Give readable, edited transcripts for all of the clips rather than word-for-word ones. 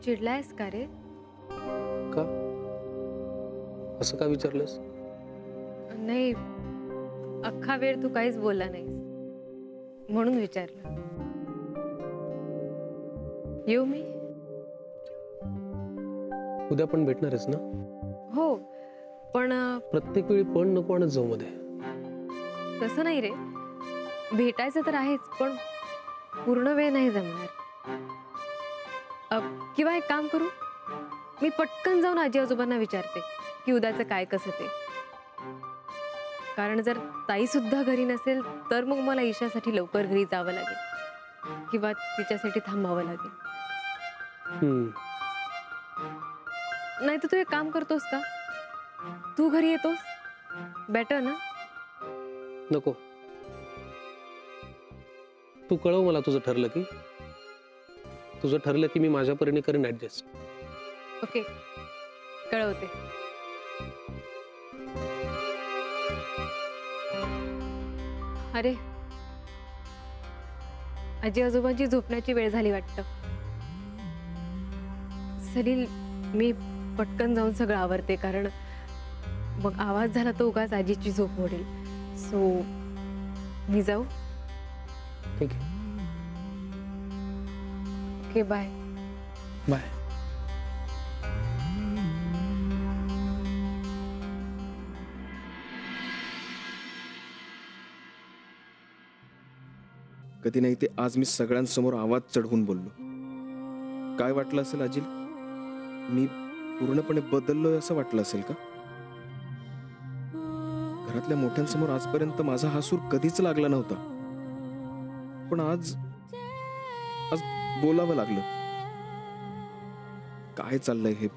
चिडलायस का रे? का? असं का विचारलंस? नाही, अख्खा वेळ तू काहीच बोलला नाहीस म्हणून विचारलं. येऊ मी? उद्या पण भेटणार आहेस ना? हो, पण प्रत्येक वेळी पण नको आणत जाऊ मध्ये. तसं नाही रे, भेटायचं तर आहेच, पण पूर्ण वेळ नाही जमणार. किंवा एक काम करू, मी पटकन जाऊन आजी आजोबांना विचारते की उद्याचं काय कसं ते. कारण जर ताई सुद्धा घरी नसेल तर मग मला ईशासाठी लवकर घरी जावं लागेल किंवा तिच्यासाठी थांबावं लागेल. नाही तर तू एक काम करतोस का? तू घरी येतोस? बेटर ना? नको, तू कळव मला तुझं ठरलं की. तुझं ठरलं की मी माझ्या परीने करेन ऍडजस्ट. ओके, कळवते. अरे, आजी आजोबांची झोपण्याची वेळ झाली वाटतं. सलील, मी पटकन जाऊन सगळं आवरते, कारण मग आवाज झाला तो उगाच आजीची झोप मोडेल. सो मी जाऊ? ठीक आहे. Okay, bye. बाय. कधी नाही ते आज मी सगळ्यांसमोर आवाज चढवून बोललो. काय वाटलं असेल अजिल? मी पूर्णपणे बदललोय असं वाटलं असेल का? घरातल्या मोठ्यांसमोर आजपर्यंत माझा हा सूर कधीच लागला नव्हता, पण आज बोलावं लागलं. काय चाललंय हे?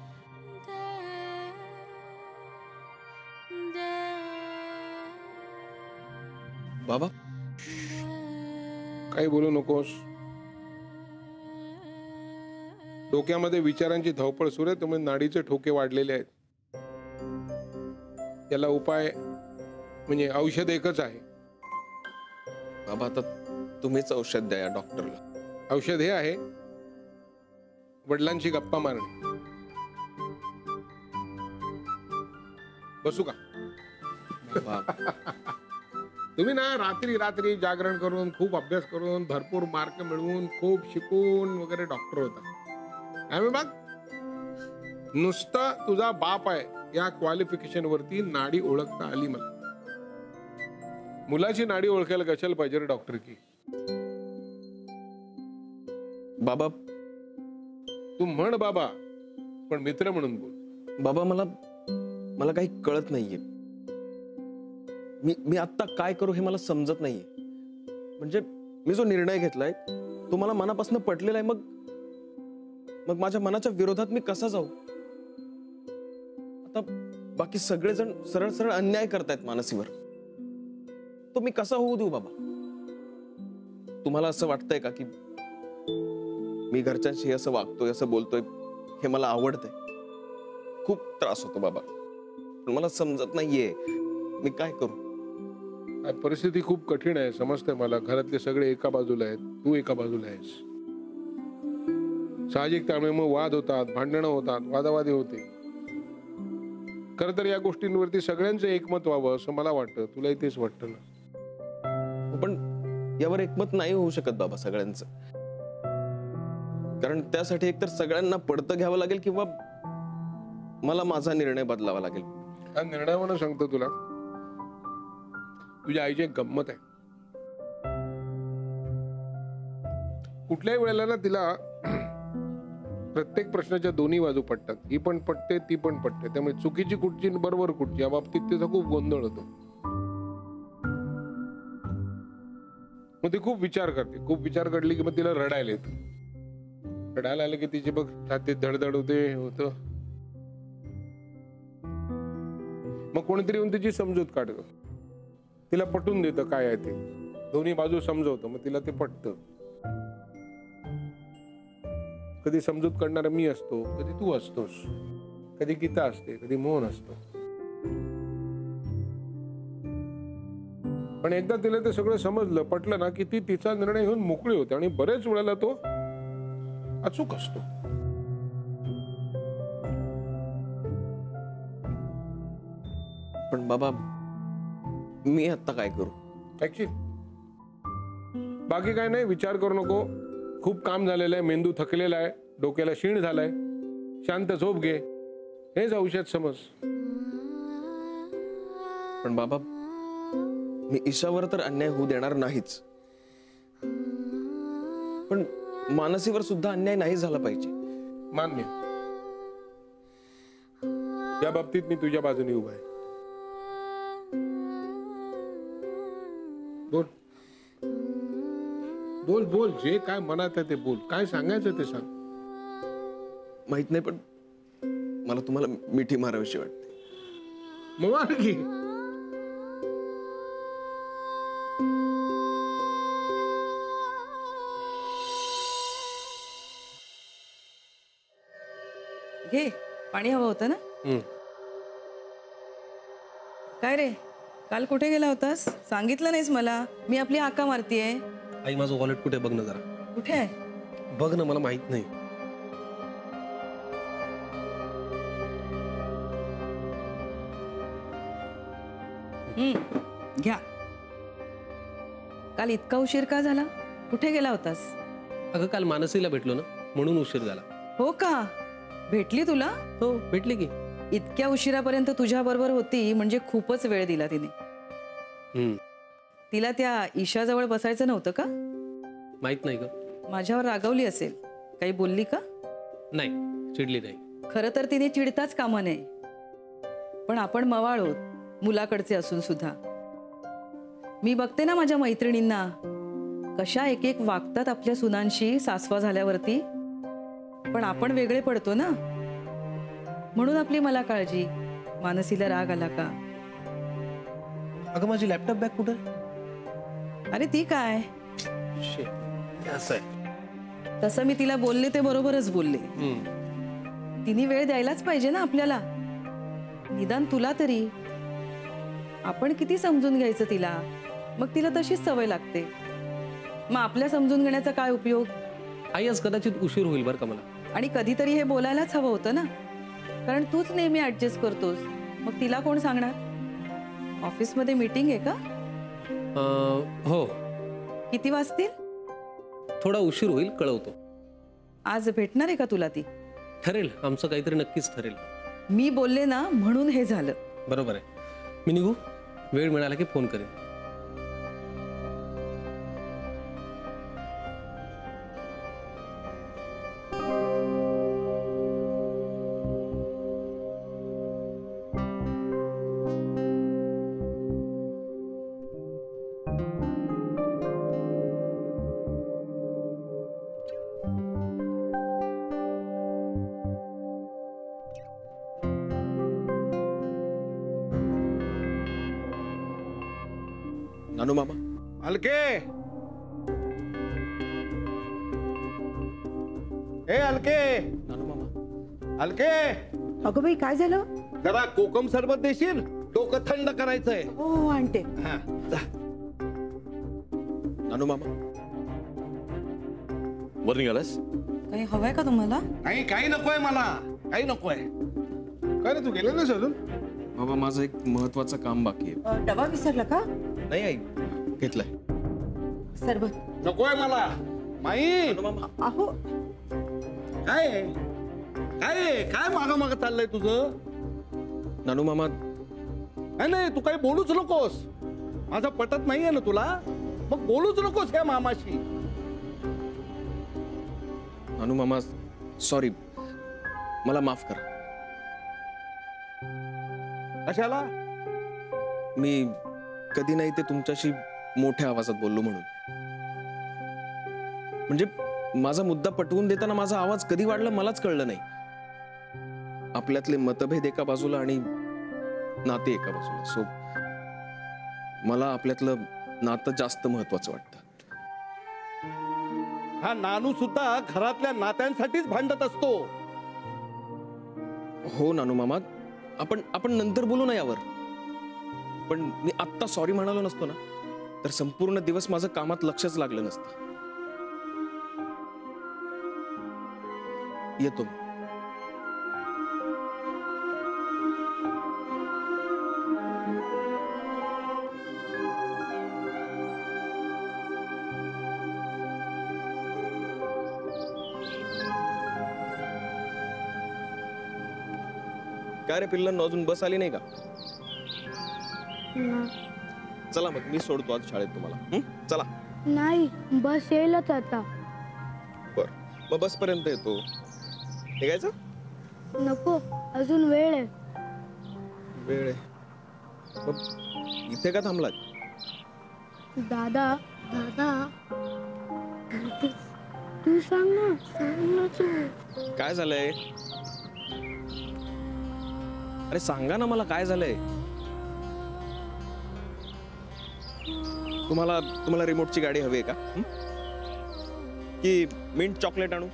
बाबा, काही बोलू नकोस. डोक्यामध्ये विचारांची धावपळ सुरू आहे, त्यामुळे नाडीचे ठोके वाढलेले आहेत. याला उपाय म्हणजे औषध एकच आहे. बाबा, आता तुम्हीच औषध द्या या डॉक्टरला. औषध हे आहे, वडिलांची गप्पा मारणे. बसू का? तुम्ही ना रात्री रात्री जागरण करून, खूप अभ्यास करून, भरपूर मार्क मिळवून, खूप शिकून वगैरे डॉक्टर होता. आम्ही बघ, नुसता तुझा बाप आहे या क्वालिफिकेशन वरती नाडी ओळखता आली मला. मुलाची नाडी ओळखायला कशाला पाहिजे रे डॉक्टर की? बाबा, तू म्हण बाबा, पण मित्र म्हणून बोल. बाबा, मला काही कळत नाहीये. मी आता काय करू हे मला समजत नाहीये. म्हणजे मी जो निर्णय घेतलाय तो मला मनापासून पटलेला आहे. मग माझ्या मनाच्या विरोधात मी कसा जाऊ? आता बाकी सगळेजण सरळ सरळ अन्याय करतायत मानसीवर, तो मी कसा होऊ देऊ? बाबा, तुम्हाला असं वाटतंय का की मी घरच्यांशी असं वागतोय, असं बोलतोय हे मला आवडतंय? खूप त्रास होतो बाबा, पण मला समजत नाहीये मी काय करू. परिस्थिती खूप कठीण आहे, समजतंय मला. घरातले सगळे एका बाजूला आहेत, तू एका बाजूला आहेस. साहजिक, त्यामुळे मग वाद होतात, भांडणं होतात, वादावादी होते. खरं तर या गोष्टींवरती सगळ्यांचं एकमत व्हावं असं मला वाटतं. तुलाही तेच वाटतं ना? पण यावर एकमत नाही होऊ शकत बाबा सगळ्यांचं. कारण त्यासाठी एकतर सगळ्यांना पडतं घ्यावं लागेल किंवा मला माझा निर्णय बदलावा लागेल. हा निर्णय म्हणून सांगतो तुला, तुझ्या आईची एक गंमत आहे. कुठल्याही वेळेला ना तिला प्रत्येक प्रश्नाच्या दोन्ही बाजू पडतात. ही पण पटते, ती पण पटते. त्यामुळे चुकीची कुठची बरोबर कुठची या बाबतीत तिचा खूप गोंधळ होतो. मग ती खूप विचार करते. खूप विचार करली की मग तिला रडायला येतं. रडायला आलं की तिची बघ छातीत धडधड होतं. मग कोणीतरी येऊन तिची समजूत काढतं, तिला पटवून देतं काय आहे ते, दोन्ही बाजू समजवतं. मग तिला ते पटतं. कधी समजूत करणारा मी असतो, कधी तू असतोस, कधी गीता असते, कधी मोहन असतो. पण एकदा तिला ते सगळं समजलं, पटलं ना की ती तिचा निर्णय घेऊन मोकळी होते. आणि बरेच वेळेला तो अचूक असतो. पण बाबा मी आता काय करू? ऍक्च्युअली बाकी काय नाही, विचार करू नको. खूप काम झालेलं आहे, मेंदू थकलेला आहे, डोक्याला शीण झालाय. शांत झोप घे, हेच औषध समज. पण बाबा मी ईशावर तर अन्याय होऊ देणार नाहीच, पण मानसीवर सुद्धा अन्याय नाही झाला पाहिजे. मान्य. या बाबतीत मी तुझ्या बाजूने उभा आहे. बोल बोल बोल, जे काय मनात आहे ते बोल. काय सांगायचं ते सांग. माहित नाही, पण मला तुम्हाला मिठी मारावीशी वाटते. मग मार की. घे, पाणी हवं होतं ना? काय रे, काल कुठे गेला होतास? सांगितलं नाहीस मला. मी आपली हाका मारतीये. आई माझं वॉलेट कुठे बघ ना जरा. कुठे आहे? बघ ना, मला माहित नाही. घ्या. काल इतका उशीर का झाला? कुठे गेला होतास? अगं काल मानसीला भेटलो ना, म्हणून उशीर झाला. हो का? भेटली तुला? हो भेटली की. इतक्या उशिरापर्यंत तुझ्या बरोबर होती म्हणजे खूपच वेळ दिला तिने. तिला त्या ईशाजवळ बसायचं नव्हतं का? माहित नाही ग. माझ्यावर रागवली असेल. काही बोलली का? नाही, चिडली नाही. खरं तर तिने चिडताच कामा नये, पण आपण मवाळ आहोत, मुलाकडचे असून सुद्धा. मी बघते ना माझ्या मैत्रिणींना कशा एक एक वागतात आपल्या सुनांशी सासवा झाल्यावरती. पण आपण वेगळे पडतो ना, म्हणून आपली मला काळजी. मानसीला राग आला का? अगं माझी लॅपटॉप बॅग कुठे? अरे ती काय, असं आहे. तसं मी तिला बोलले ते बरोबरच बोलले. तिने वेळ द्यायलाच पाहिजे ना आपल्याला, निदान तुला तरी. आपण किती समजून घ्यायचं तिला, मग तिला तशीच सवय लागते. मग आपल्या समजून घेण्याचा काय उपयोग? आई आज कदाचित उशीर होईल बरं का मला. आणि कधीतरी हे बोलायलाच हवं होतं ना, कारण तूच नेहमी ऍडजस्ट करतोस. मग तिला कोण सांगणार? ऑफिसमध्ये मीटिंग आहे का? हो. किती वाजतील? थोडा उशीर होईल, कळवतो. आज भेटणार आहे का तुला ती? ठरेल, आमचं काहीतरी नक्कीच ठरेल. मी बोलले ना म्हणून हे झालं. बरोबर आहे. मी निघू, वेळ मिळाला की फोन करेन. नानू मामा. अलके, ए अलके, नानू मामा. अलके, अगं बाई काय झालं? जरा कोकम सरबत देशील? डोकं थंड करायचंय. हो आणते. हा, जा. नानू मामा. वर निघालास? काही हवंय का तुम्हाला? काही काही नकोय मला, काही नकोय. काय रे, तू गेला नाहीस अजून? बाबा माझं एक महत्वाचं काम बाकी आहे. डबा विसरला का? नाही आई, घेतलाय. सरबत. नकोय मला. माई, नानू मामा. अहो काय काय काय माग माग चाललंय तुझं? नानू मामा. नाही नाही, तू काही बोलूच नकोस. माझं पटत नाहीये ना तुला, मग बोलूच नकोस या मामाशी. नानू मामा सॉरी, मला माफ करा. कशाला? मी कधी नाही ते तुमच्याशी मोठ्या आवाजात बोललो म्हणून. म्हणजे माझा मुद्दा पटवून देताना माझा आवाज कधी वाढला मलाच कळलं नाही. आपल्यातले मतभेद एका बाजूला आणि नाते एका बाजूला. सो मला आपल्यातलं नातं जास्त महत्वाचं वाटतं. हा नानू सुद्धा घरातल्या नात्यांसाठीच भांडत असतो. हो नानू मामा, आपण नंतर बोलू ना यावर. पण मी आत्ता सॉरी म्हणालो नसतो ना, तर संपूर्ण दिवस माझं कामात लक्षच लागलं नसतं. येतो मी. काय रे पिल्लांनो, अजून बस आली नाही का? चला मग मी सोडतो आज शाळेत तुम्हाला. चला. नाही, बस येईलच आता. बर, मग बस पर्यंत येतो. निघायचं? नको, अजून वेळ आहे. वेळ आहे? मग इथे का थांबलात? दादा दादा तू सांग ना तू. काय झालंय? अरे सांगा ना मला, काय झालंय? तुम्हाला रिमोटची गाडी हवी आहे का? की मिंट चॉकलेट आणू?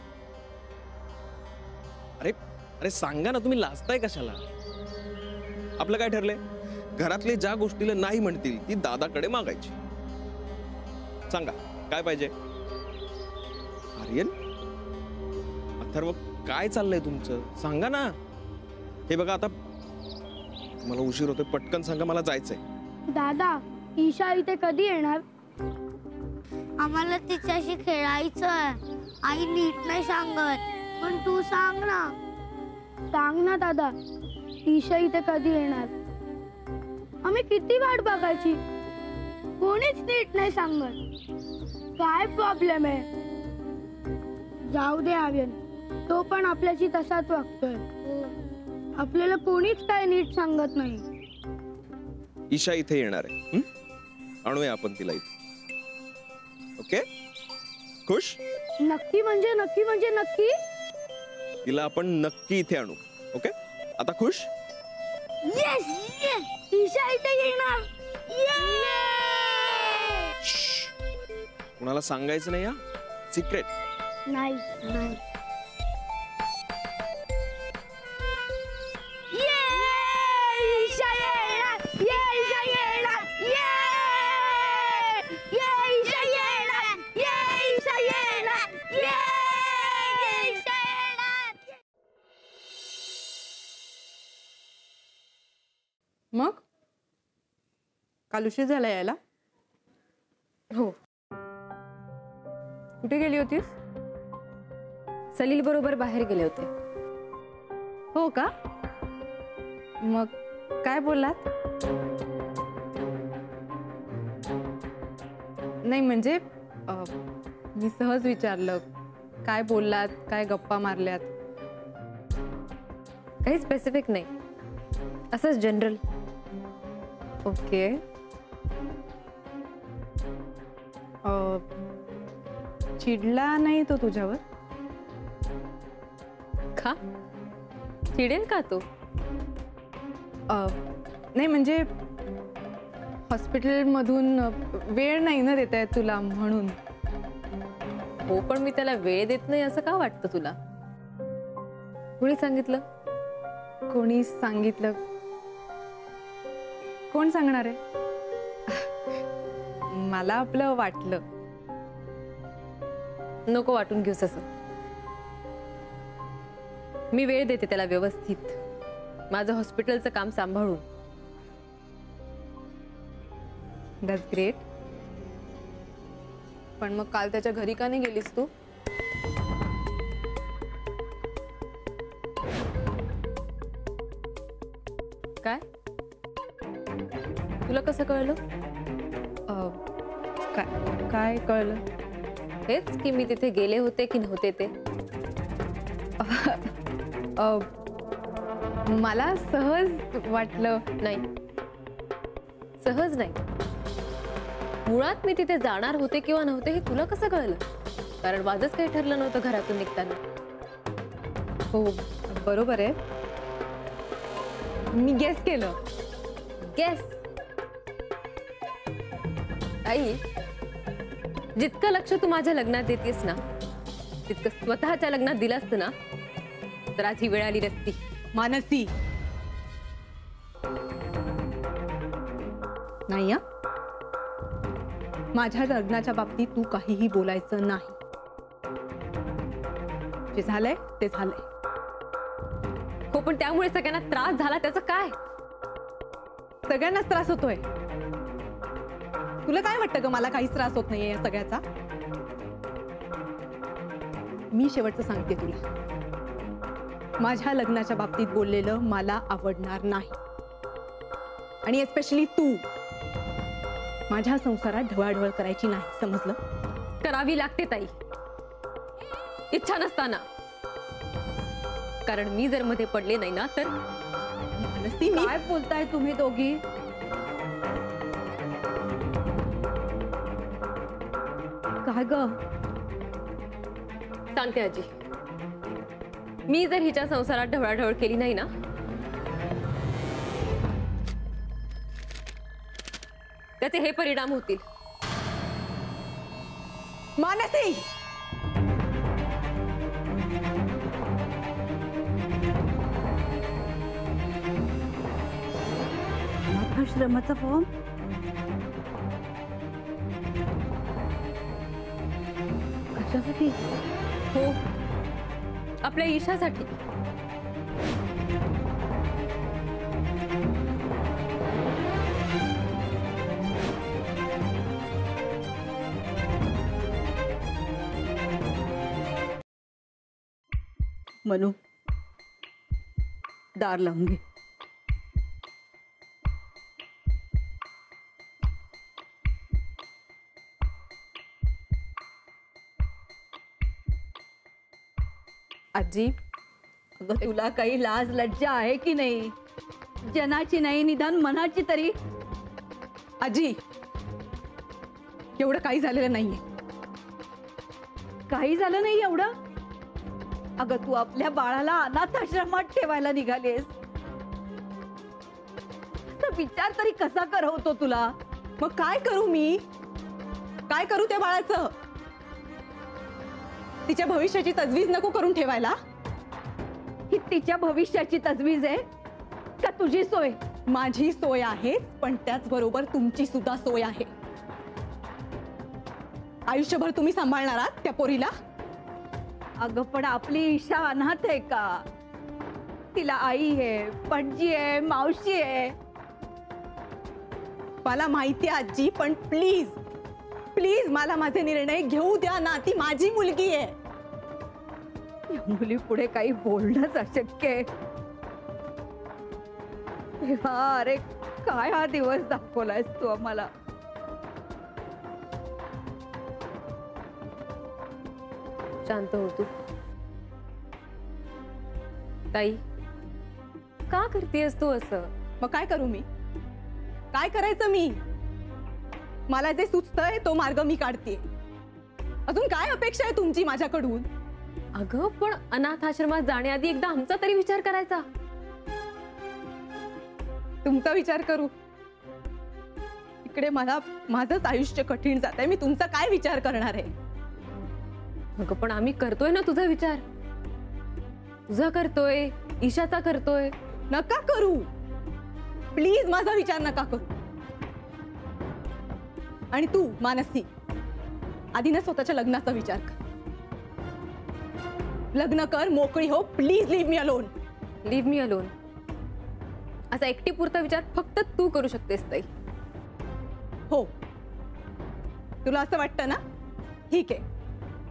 अरे अरे सांगा ना, तुम्ही लाजताय कशाला? आपलं काय ठरलंय? घरातले ज्या गोष्टीला नाही म्हणतील ती दादाकडे मागायची. सांगा काय पाहिजे? आर्यन, अथर्व, काय चाललंय तुमचं? सांगा ना. हे बघा आता मला उशीर होतोय, पटकन सांगा, मला जायचंय. दादा, ईशा इथे कधी येणार? आम्हाला तिच्याशी खेळायचंय. आई नीट नाही सांगत, पण तू सांग ना. सांग ना दादा, ईशा इथे कधी येणार? आम्ही किती वाट बघायची, कोणीच नीट नाही सांगत. काय प्रॉब्लेम आहे? जाऊ दे आर्यन, तो पण आपल्याशी तसाच वागतोय. आपल्याला कोणीच काय नीट सांगत नाही. ईशा इथे येणार आहे. आणूया आपण तिला इथे. ओके? खुश? नक्की म्हणजे नक्की म्हणजे नक्की? तिला आपण नक्की इथे आणू. ओके? आता खुश? येस, ईशा इथे येणार. कुणाला सांगायचं नाही, हा सिक्रेट. नाही नाही. मग काल उशीर झाला यायला? हो. कुठे गेली होतीस? सलील बरोबर बाहेर गेले होते. हो का? मग काय बोललात? नाही म्हणजे मी सहज विचारलं, काय बोललात, काय गप्पा मारल्यात? काही स्पेसिफिक नाही, असंच जनरल. ओके. चिडला नाही तो तुझ्यावर? का? चिडेल का तो? नाही म्हणजे हॉस्पिटलमधून वेळ नाही ना देता येत तुला म्हणून. हो, पण मी त्याला वेळ देत नाही असं का वाटतं तुला? कोणी सांगितलं? कोणी सांगितलं? कोण सांगणार आहे? मला आपलं वाटलं. नको वाटून घेऊस असं. मी वेळ देते त्याला व्यवस्थित, माझं हॉस्पिटलचं काम सांभाळून. That's great. पण मग काल त्याच्या घरी का नाही गेलीस तू? काय? तुला कसं कळलं? काय कळलं? हेच की मी तिथे गेले होते की नव्हते ते. मला सहज वाटलं. नाही, सहज नाही. मुळात मी तिथे जाणार होते किंवा नव्हते हे तुला कसं कळलं? कारण माझंच काही ठरलं नव्हतं घरातून निघताना. हो बरोबर आहे, मी गेस केलं. गेस? आई, जितकं लक्ष तू माझ्या लग्नात देतेस ना, तितकं स्वतःच्या लग्नात दिलं असतं ना, तर आज ही वेळ आली नसती. मानसी, नाही हा, माझ्या लग्नाच्या बाबतीत तू काहीही बोलायचं नाही. जे झालंय ते झालंय. हो, पण त्यामुळे सगळ्यांना त्रास झाला त्याचं काय? सगळ्यांनाच त्रास होतोय. तुला काय वाटतं ग, मला काहीच त्रास होत नाहीये या सगळ्याचा? मी शेवटचं सांगते तुला, माझ्या लग्नाच्या बाबतीत बोललेलं मला आवडणार नाही. आणि एस्पेशली तू माझ्या संसारात ढवळाढवळ करायची नाही, समजलं? करावी लागते ताई, इच्छा नसताना. कारण मी जर मध्ये पडले नाही ना तर मानसी, मी काय बोलताय तुम्ही दोघी? काय ग? सांगते आजी, मी जर हिच्या संसारात ढवळाढवळ केली नाही ना त्याचे हे परिणाम होतील. मानसी, अनाथाश्रमाचा फॉर्म? कशासाठी? हो, आपल्या ईशासाठी. मनू, दार लावून घे. आजी, अगं, तुला काही लाज लज्जा आहे की नाही? जनाची नाही, निदान मनाची तरी. आजी, एवढं काही झालेलं नाहीये. काही झालं नाही एवढं? अगं, तू आपल्या बाळाला अनाथाश्रमात ठेवायला निघालीस. असा विचार तरी कसा करवतो तुला? मग काय करू मी? काय करू त्या बाळाचं? तिच्या भविष्याची तजवीज नको करून ठेवायला? ही तिच्या भविष्याची तजवीज आहे का तुझी सोय? माझी सोय आहे, पण त्याचबरोबर तुमची सुद्धा सोय आहे. आयुष्यभर तुम्ही सांभाळणार आहात त्या पोरीला? अगं, पण आपली ईशा अनाथ आहे का? तिला आई आहे, पणजी आहे, मावशी आहे. मला माहिती आहे आजी, पण प्लीज प्लीज मला माझे निर्णय घेऊ द्या ना. ती माझी मुलगी आहे. या मुली पुढे काही बोलणंच अशक्य आहे. देवा, अरे काय हा दिवस दाखवलायस तू आम्हाला. शांत हो तू. ताई, का करतेस तू असं? मग काय करू मी? काय करायचं मी? मला जे सुचतंय तो मार्ग मी काढते. अजून काय अपेक्षा आहे तुमची माझ्याकडून? अगं, पण अनाथ आश्रमात जाण्याआधी एकदा आमचा तरी विचार करायचा. तुमचा विचार करू? इकडे मला माझंच आयुष्य कठीण जात आहे. मी तुमचा काय विचार करणार आहे? अगं, पण आम्ही करतोय ना तुझा विचार. तुझा करतोय, ईशाचा करतोय. नका करू प्लीज, माझा विचार नका करू. आणि तू मानसी, आधी ना स्वतःच्या लग्नाचा विचार कर. लग्न कर, मोकळी हो. Please leave me alone. Leave me alone असा एकटी पुरता विचार फक्त तू करू शकतेस ताई. हो, तुला असं वाटतं ना? ठीक आहे,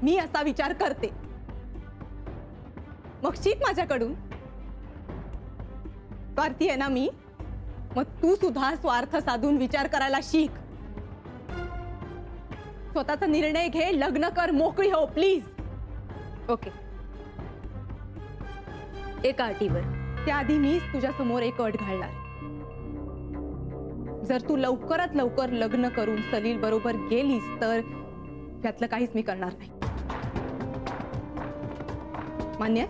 मी असा विचार करते. मग शिक माझ्याकडून. स्वार्थी आहे ना मी? मग तू सुद्धा स्वार्थ साधून विचार करायला शिक. स्वतःचा निर्णय घे, लग्न कर, मोकळी हो प्लीज. ओके, एका अटीवर. त्याआधी मीच तुझ्या समोर एक अट घालणार. जर तू लवकरात लवकर लग्न करून सलील बरोबर गेलीस तर त्यातलं काहीच मी करणार नाही. मान्य?